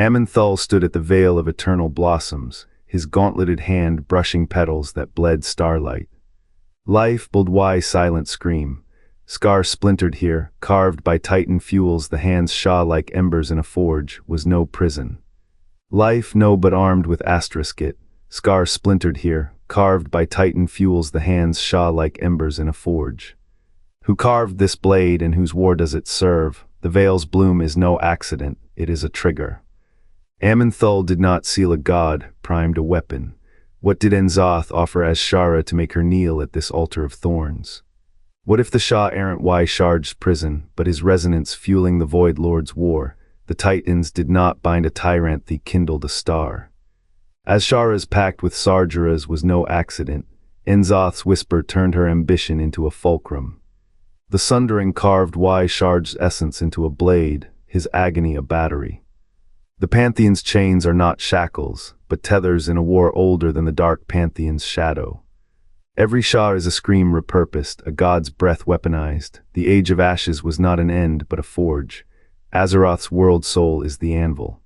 Aman'Thul stood at the veil of eternal blossoms, his gauntleted hand brushing petals that bled starlight. Life, bold wise silent scream. Scar splintered here, carved by Titan fuels the hands shaw like embers in a forge, was no prison. Life, no but armed with asterisk it. Scar splintered here, carved by Titan fuels the hands shaw like embers in a forge. Who carved this blade and whose war does it serve? The veil's bloom is no accident, it is a trigger. Aman'Thul did not seal a god, primed a weapon. What did Zoth offer as Shara to make her kneel at this altar of thorns? What if the Shah errant Shaarj's prison, but his resonance fueling the Void Lord's war? The Titans did not bind a tyrant, they kindled a star. As Shara's pact with Sargeras was no accident, Zoth's whisper turned her ambition into a fulcrum. The Sundering carved Shaarj's essence into a blade, his agony a battery. The Pantheon's chains are not shackles, but tethers in a war older than the dark Pantheon's shadow. Every Shah is a scream repurposed, a god's breath weaponized. The Age of Ashes was not an end, but a forge. Azeroth's world soul is the anvil.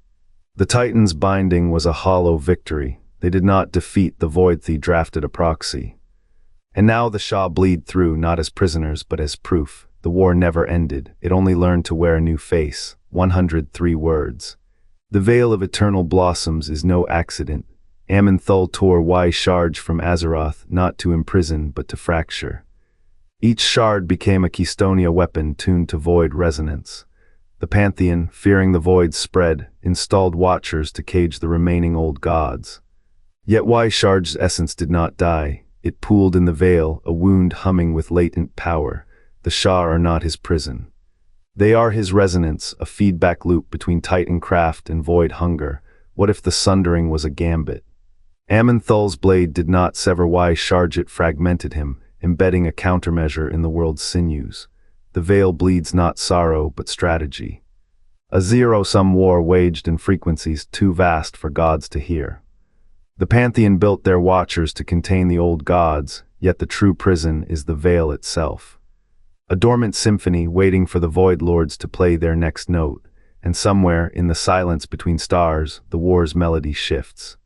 The Titans' binding was a hollow victory. They did not defeat the Void, they drafted a proxy. And now the Shah bleed through, not as prisoners, but as proof. The war never ended, it only learned to wear a new face. 103 words. The veil of eternal blossoms is no accident. Aman'Thul tore Shaarj from Azeroth, not to imprison but to fracture. Each shard became a Keystonia weapon tuned to void resonance. The Pantheon, fearing the void's spread, installed watchers to cage the remaining old gods. Yet Shaarj's essence did not die. It pooled in the veil, a wound humming with latent power. The Shah are not his prison. They are his resonance, a feedback loop between Titan craft and void hunger. What if the Sundering was a gambit? Aman'Thul's blade did not sever Shaarj, it fragmented him, embedding a countermeasure in the world's sinews. The veil bleeds not sorrow, but strategy. A zero-sum war waged in frequencies too vast for gods to hear. The Pantheon built their watchers to contain the old gods, yet the true prison is the veil itself. A dormant symphony waiting for the Void Lords to play their next note, and somewhere in the silence between stars, the war's melody shifts.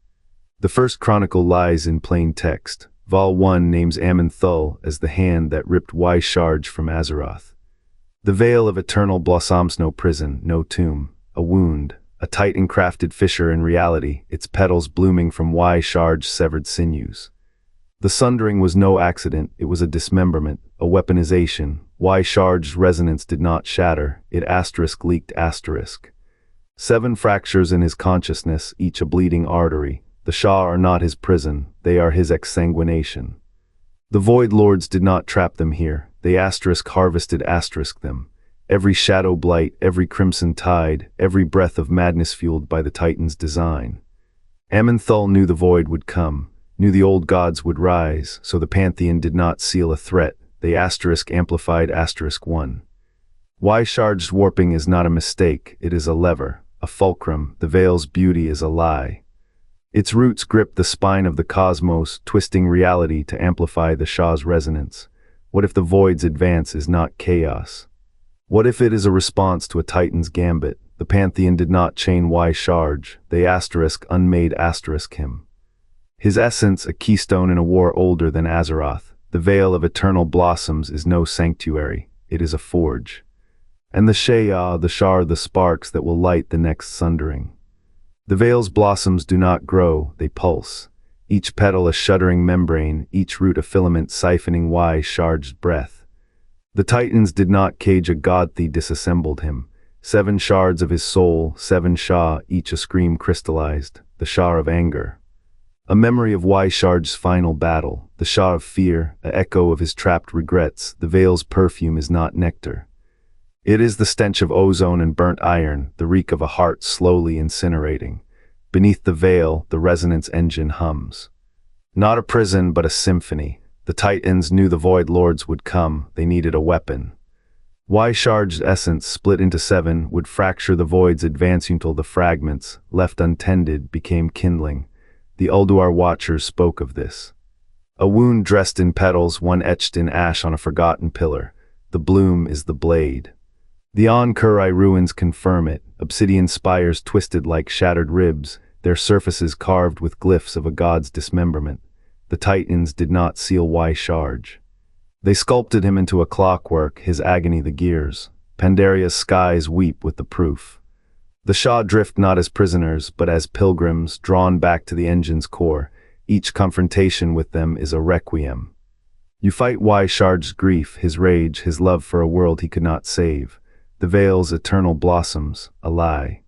The first chronicle lies in plain text. Vol 1 names Aman'Thul as the hand that ripped Shaarj from Azeroth. The veil of eternal blossoms, no prison, no tomb, a wound, a Titan-crafted fissure in reality, its petals blooming from Shaarj's severed sinews. The Sundering was no accident, it was a dismemberment, a weaponization. Shaarj's resonance did not shatter, it leaked asterisk. 7 fractures in his consciousness, each a bleeding artery. The Shah are not his prison, they are his exsanguination. The Void Lords did not trap them here, they harvested them. Every shadow blight, every crimson tide, every breath of madness fueled by the Titan's design. Aman'Thul knew the Void would come, knew the old gods would rise, so the Pantheon did not seal a threat, they amplified 1. Shaarj's warping is not a mistake, it is a lever, a fulcrum, the veil's beauty is a lie. Its roots grip the spine of the cosmos, twisting reality to amplify the Shah's resonance. What if the Void's advance is not chaos? What if it is a response to a Titan's gambit? The Pantheon did not chain Shaarj, they unmade him. His essence a keystone in a war older than Azeroth. The veil of eternal blossoms is no sanctuary, it is a forge. And the Shah, the Shar, the sparks that will light the next Sundering. The veil's blossoms do not grow, they pulse. Each petal a shuddering membrane, each root a filament siphoning Shaarj's breath. The Titans did not cage a god, they disassembled him. 7 shards of his soul, 7 Shah, each a scream crystallized, the Shah of anger. A memory of Shaarj's final battle, the Shah of fear, an echo of his trapped regrets. The veil's perfume is not nectar. It is the stench of ozone and burnt iron, the reek of a heart slowly incinerating. Beneath the veil, the resonance engine hums. Not a prison, but a symphony. The Titans knew the Void Lords would come, they needed a weapon. Shaarj's essence, split into 7, would fracture the Void's advance until the fragments, left untended, became kindling. The Ulduar Watchers spoke of this. A wound dressed in petals, one etched in ash on a forgotten pillar. The bloom is the blade. The An-Kurai ruins confirm it, obsidian spires twisted like shattered ribs, their surfaces carved with glyphs of a god's dismemberment. The Titans did not seal Shaarj. They sculpted him into a clockwork, his agony the gears. Pandaria's skies weep with the proof. The Shah drift not as prisoners, but as pilgrims, drawn back to the engine's core. Each confrontation with them is a requiem. You fight Shaarj's grief, his rage, his love for a world he could not save. The veil's eternal blossoms, a lie.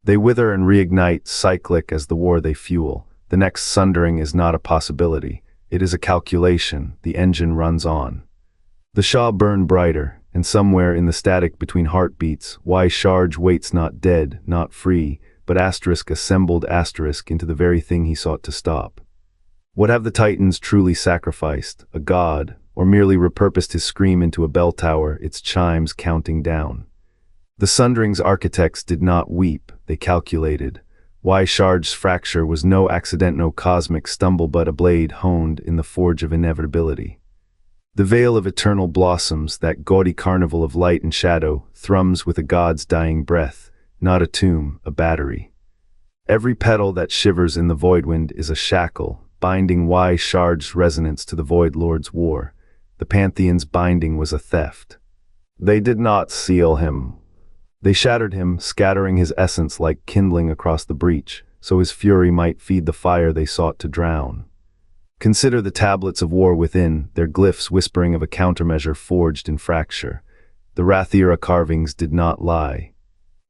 They wither and reignite, cyclic as the war they fuel. The next sundering is not a possibility. It is a calculation. The engine runs on. The Shah burn brighter, and somewhere in the static between heartbeats, Shaarj waits not dead, not free, but assembled into the very thing he sought to stop. What have the Titans truly sacrificed? A god, or merely repurposed his scream into a bell tower, its chimes counting down? The Sundering's architects did not weep, they calculated. Shaarj's fracture was no accident, no cosmic stumble, but a blade honed in the forge of inevitability. The veil of eternal blossoms, that gaudy carnival of light and shadow, thrums with a god's dying breath, not a tomb, a battery. Every petal that shivers in the void wind is a shackle, binding Shaarj's resonance to the Void Lord's war. The Pantheon's binding was a theft. They did not seal him. They shattered him, scattering his essence like kindling across the breach, so his fury might feed the fire they sought to drown. Consider the tablets of war within, their glyphs whispering of a countermeasure forged in fracture. The Rathira carvings did not lie.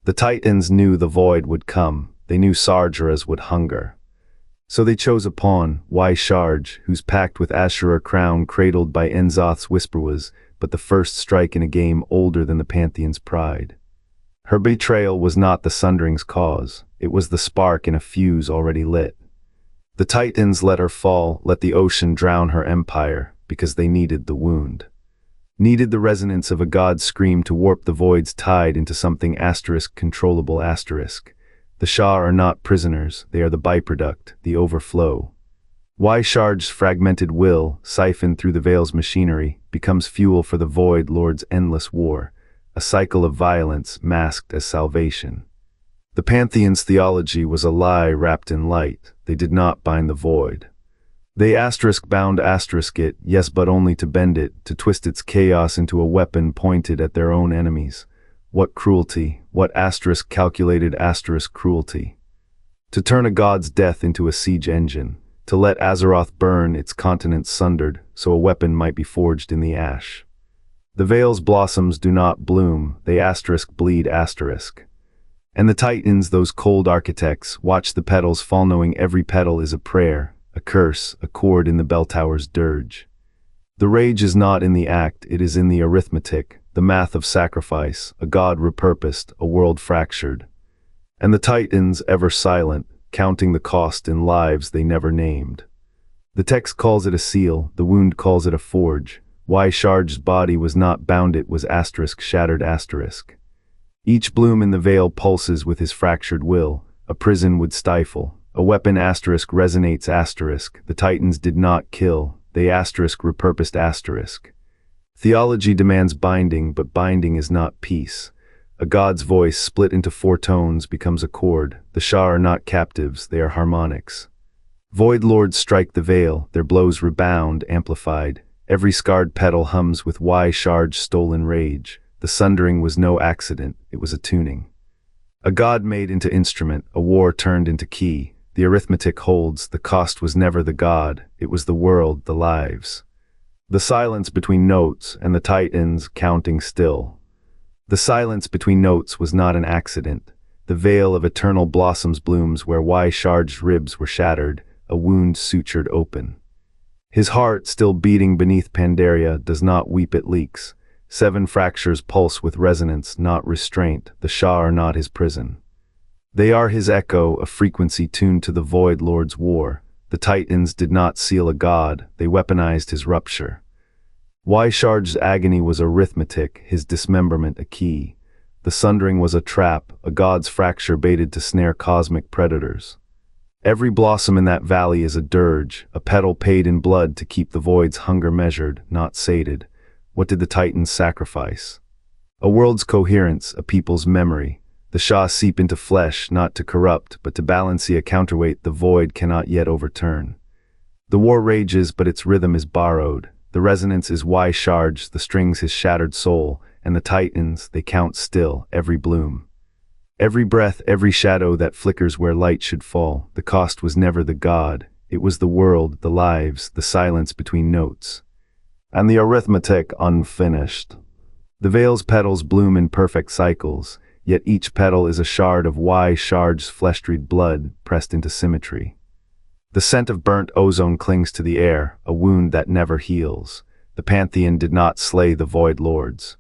The Titans knew the void would come, they knew Sargeras would hunger. So they chose a pawn, Shaarj, whose pact with Ashura crown cradled by Enzoth's whisper was but the first strike in a game older than the Pantheon's pride. Her betrayal was not the Sundering's cause, it was the spark in a fuse already lit. The Titans let her fall, let the ocean drown her empire, because they needed the wound. Needed the resonance of a god's scream to warp the void's tide into something controllable. The Shah are not prisoners, they are the byproduct, the overflow. Shaarj's fragmented will, siphoned through the veil's machinery, becomes fuel for the Void Lord's endless war, a cycle of violence masked as salvation. The Pantheon's theology was a lie wrapped in light. They did not bind the void. They bound it, yes, but only to bend it, to twist its chaos into a weapon pointed at their own enemies. What cruelty, what calculated cruelty. To turn a god's death into a siege engine, to let Azeroth burn its continents sundered, so a weapon might be forged in the ash. The veil's blossoms do not bloom, they bleed. And the Titans, those cold architects, watch the petals fall, knowing every petal is a prayer, a curse, a chord in the bell tower's dirge. The rage is not in the act, it is in the arithmetic, the math of sacrifice, a god repurposed, a world fractured. And the Titans, ever silent, counting the cost in lives they never named. The text calls it a seal, the wound calls it a forge. Shaarj's body was not bound, it was shattered. Each bloom in the veil pulses with his fractured will, a prison would stifle, a weapon resonates. The Titans did not kill, they repurposed. Theology demands binding, but binding is not peace. A god's voice split into four tones becomes a chord. The Shah are not captives, they are harmonics. Void lords strike the veil, their blows rebound, amplified. Every scarred petal hums with Shaarj's stolen rage. The sundering was no accident, it was a tuning. A god made into instrument, a war turned into key. The arithmetic holds, the cost was never the god, it was the world, the lives. The silence between notes and the Titans counting still. The silence between notes was not an accident. The veil of eternal blossoms blooms where Shaarj's ribs were shattered, a wound sutured open. His heart, still beating beneath Pandaria, does not weep, it leaks. 7 fractures pulse with resonance, not restraint. The Shah are not his prison. They are his echo, a frequency tuned to the Void Lord's war. The Titans did not seal a god, they weaponized his rupture. Shaarj's agony was arithmetic, his dismemberment a key. The sundering was a trap, a god's fracture baited to snare cosmic predators. Every blossom in that valley is a dirge, a petal paid in blood to keep the void's hunger measured, not sated. What did the Titans sacrifice? A world's coherence, a people's memory. The Shah seep into flesh, not to corrupt, but to balance a counterweight the void cannot yet overturn. The war rages, but its rhythm is borrowed. The resonance is Shaarj, the strings his shattered soul, and the titans, they count still, every bloom. Every breath, every shadow that flickers where light should fall. The cost was never the god, it was the world, the lives, the silence between notes. And the arithmetic unfinished. The veil's petals bloom in perfect cycles, yet each petal is a shard of Shaarj's flesh-dreed blood pressed into symmetry. The scent of burnt ozone clings to the air, a wound that never heals. The Pantheon did not slay the Void Lords.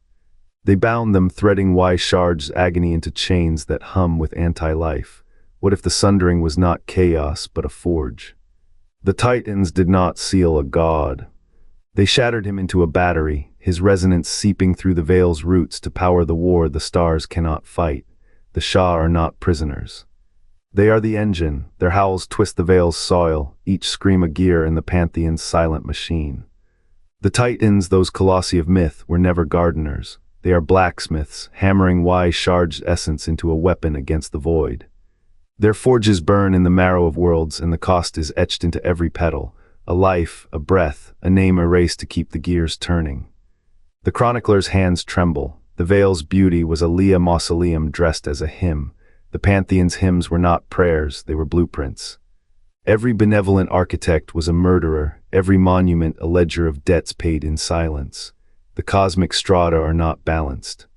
They bound them, threading Shaarj's agony into chains that hum with anti-life. What if the Sundering was not chaos, but a forge? The Titans did not seal a god. They shattered him into a battery, his resonance seeping through the veil's roots to power the war the stars cannot fight. The Shah are not prisoners. They are the engine, their howls twist the veil's soil, each scream a gear in the Pantheon's silent machine. The Titans, those colossi of myth, were never gardeners. They are blacksmiths, hammering Shaarj's essence into a weapon against the void. Their forges burn in the marrow of worlds, and the cost is etched into every petal. A life, a breath, a name erased to keep the gears turning. The chronicler's hands tremble. The veil's beauty was a Leah mausoleum dressed as a hymn. The Pantheon's hymns were not prayers, they were blueprints. Every benevolent architect was a murderer, every monument a ledger of debts paid in silence. The cosmic strata are not balanced.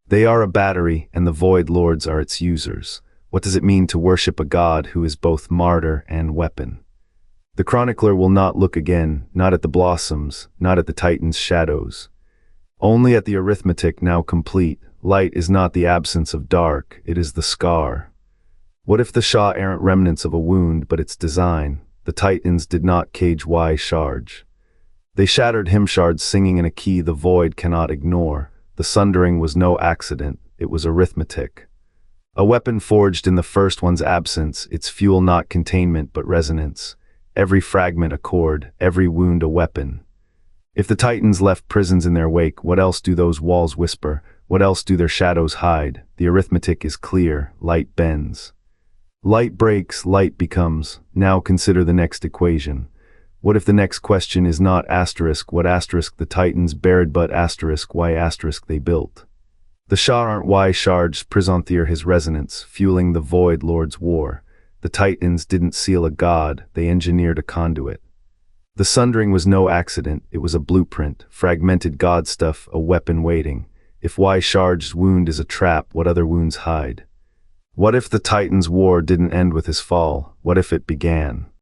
They are a battery, and the Void Lords are its users. What does it mean to worship a god who is both martyr and weapon? The chronicler will not look again, not at the blossoms, not at the Titan's shadows. Only at the arithmetic now complete. Light is not the absence of dark, it is the scar. What if the Shah aren't remnants of a wound, but its design? The Titans did not cage Shaarj. They shattered hymn shards singing in a key the void cannot ignore. The Sundering was no accident, it was arithmetic. A weapon forged in the first one's absence, its fuel not containment but resonance. Every fragment a chord, every wound a weapon. If the Titans left prisons in their wake, what else do those walls whisper? What else do their shadows hide? The arithmetic is clear, light bends. Light breaks, light becomes. Now consider the next equation. What if the next question is not asterisk, what asterisk the Titans buried but asterisk, why asterisk they built? The Shah aren't Shaarj's prisontier his resonance, fueling the Void Lord's war. The Titans didn't seal a god, they engineered a conduit. The Sundering was no accident, it was a blueprint, fragmented god stuff, a weapon waiting. If Shaarj's wound is a trap, what other wounds hide? What if the Titans' war didn't end with his fall? What if it began?